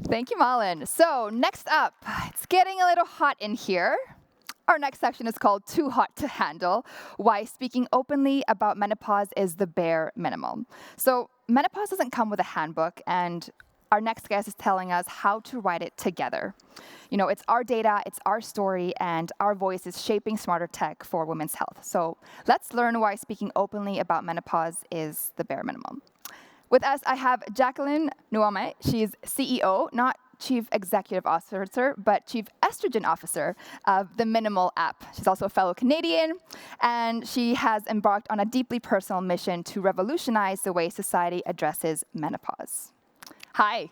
Thank you, Malin. So next up, it's getting a little hot in here. Our next section is called Too Hot to Handle, Why Speaking Openly About Menopause is the Bare Minimum. So menopause doesn't come with a handbook, and our next guest is telling us how to write it together. You know, it's our data, it's our story, and our voice is shaping smarter tech for women's health. So let's learn why speaking openly about menopause is the bare minimum. With us, I have Jacqueline Nuwame. She's CEO, not Chief Executive Officer, but Chief Estrogen Officer of the Minimal app. She's also a fellow Canadian, and she has embarked on a deeply personal mission to revolutionize the way society addresses menopause. Hi,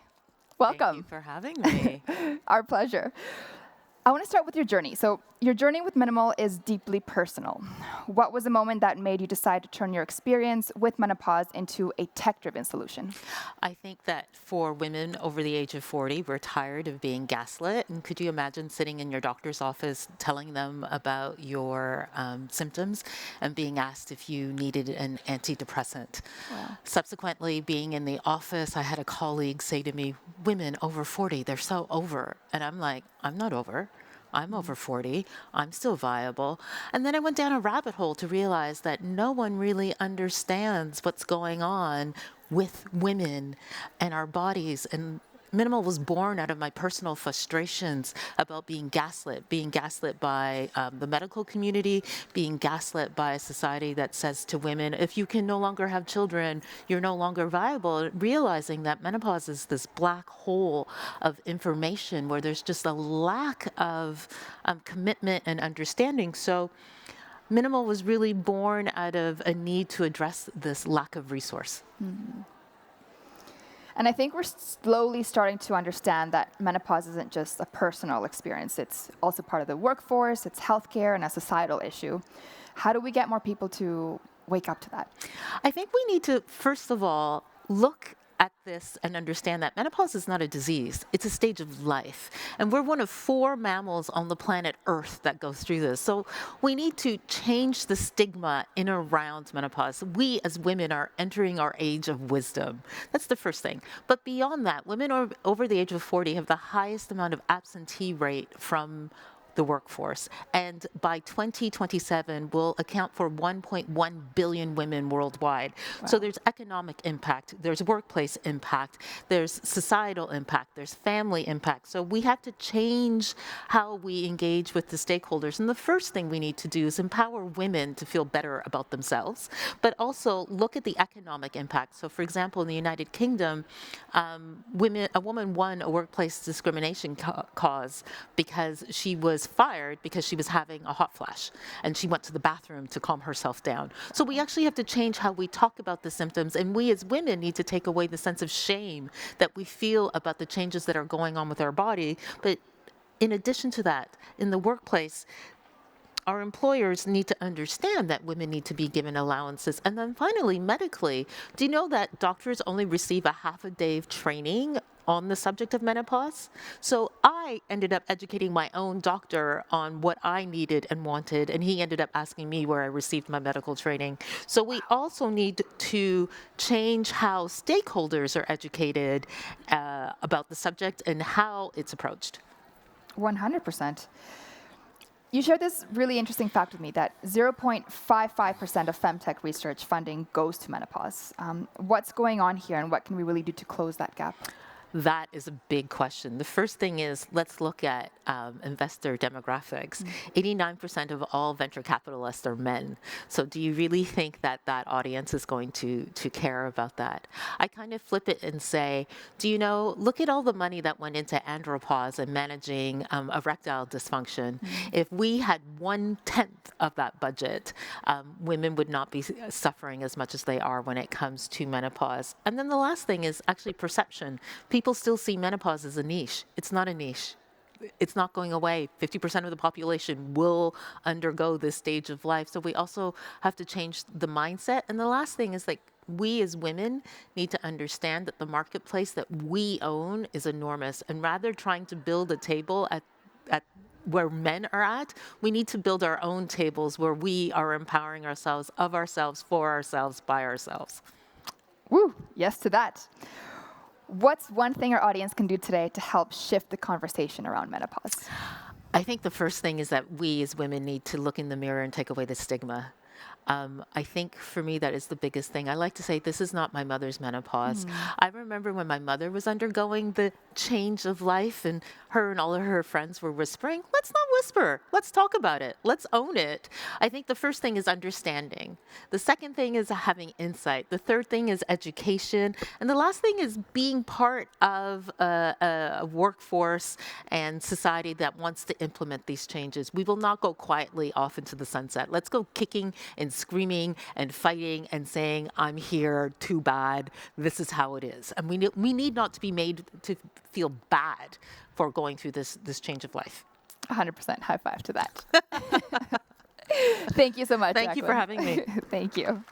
welcome. Thank you for having me. Our pleasure. I want to start with your journey. So your journey with Minimal is deeply personal. What was the moment that made you decide to turn your experience with menopause into a tech-driven solution? I think that for women over the age of 40, we're tired of being gaslit. And could you imagine sitting in your doctor's office telling them about your symptoms and being asked if you needed an antidepressant? Wow. Subsequently, being in the office, I had a colleague say to me, women over 40, they're so over. And I'm like, I'm not over. I'm over 40. I'm still viable. And then I went down a rabbit hole to realize that no one really understands what's going on with women and our bodies. And Minimal was born out of my personal frustrations about being gaslit by the medical community, being gaslit by a society that says to women, if you can no longer have children, you're no longer viable, realizing that menopause is this black hole of information where there's just a lack of commitment and understanding. So Minimal was really born out of a need to address this lack of resource. Mm-hmm. And I think we're slowly starting to understand that menopause isn't just a personal experience. It's also part of the workforce, it's healthcare, and a societal issue. How do we get more people to wake up to that? I think we need to, first of all, look at this and understand that menopause is not a disease. It's a stage of life. And we're one of 4 mammals on the planet Earth that go through this. So we need to change the stigma in around menopause. We as women are entering our age of wisdom. That's the first thing. But beyond that, women over the age of 40 have the highest amount of absentee rate from the workforce. And by 2027, will account for 1.1 billion women worldwide. Wow. So there's economic impact, there's workplace impact, there's societal impact, there's family impact. So we have to change how we engage with the stakeholders. And the first thing we need to do is empower women to feel better about themselves, but also look at the economic impact. So for example, in the United Kingdom, a woman won a workplace discrimination cause because she was fired because she was having a hot flash and she went to the bathroom to calm herself down. So we actually have to change how we talk about the symptoms, and we as women need to take away the sense of shame that we feel about the changes that are going on with our body. But in addition to that, in the workplace, our employers need to understand that women need to be given allowances. And then finally, medically, do you know that doctors only receive a half a day of training on the subject of menopause? So I ended up educating my own doctor on what I needed and wanted, and he ended up asking me where I received my medical training. So we also need to change how stakeholders are educated about the subject and how it's approached. 100%. You shared this really interesting fact with me that 0.55% of femtech research funding goes to menopause. What's going on here, and what can we really do to close that gap? That is a big question. The first thing is, let's look at investor demographics. 89% of all venture capitalists are men. So do you really think that that audience is going to care about that? I kind of flip it and say, do you know, look at all the money that went into andropause and managing erectile dysfunction. If we had 1/10 of that budget, women would not be suffering as much as they are when it comes to menopause. And then the last thing is actually perception. People still see menopause as a niche. It's not a niche. It's not going away. 50% of the population will undergo this stage of life. So we also have to change the mindset. And the last thing is, like, we as women need to understand that the marketplace that we own is enormous. And rather trying to build a table at where men are at, we need to build our own tables where we are empowering ourselves, of ourselves, for ourselves, by ourselves. Woo, yes to that. What's one thing our audience can do today to help shift the conversation around menopause? I think the first thing is that we as women need to look in the mirror and take away the stigma. I think for me, that is the biggest thing. I like to say, this is not my mother's menopause. I remember when my mother was undergoing the change of life, and her and all of her friends were whispering, let's not whisper, let's talk about it, let's own it. I think the first thing is understanding. The second thing is having insight. The third thing is education. And the last thing is being part of a workforce and society that wants to implement these changes. We will not go quietly off into the sunset. Let's go kicking and screaming and fighting and saying, I'm here, too bad, this is how it is. And we need not to be made to feel bad for going through this change of life. 100% high five to that. Thank you so much, Thank you for Jacqueline. having me. Thank you.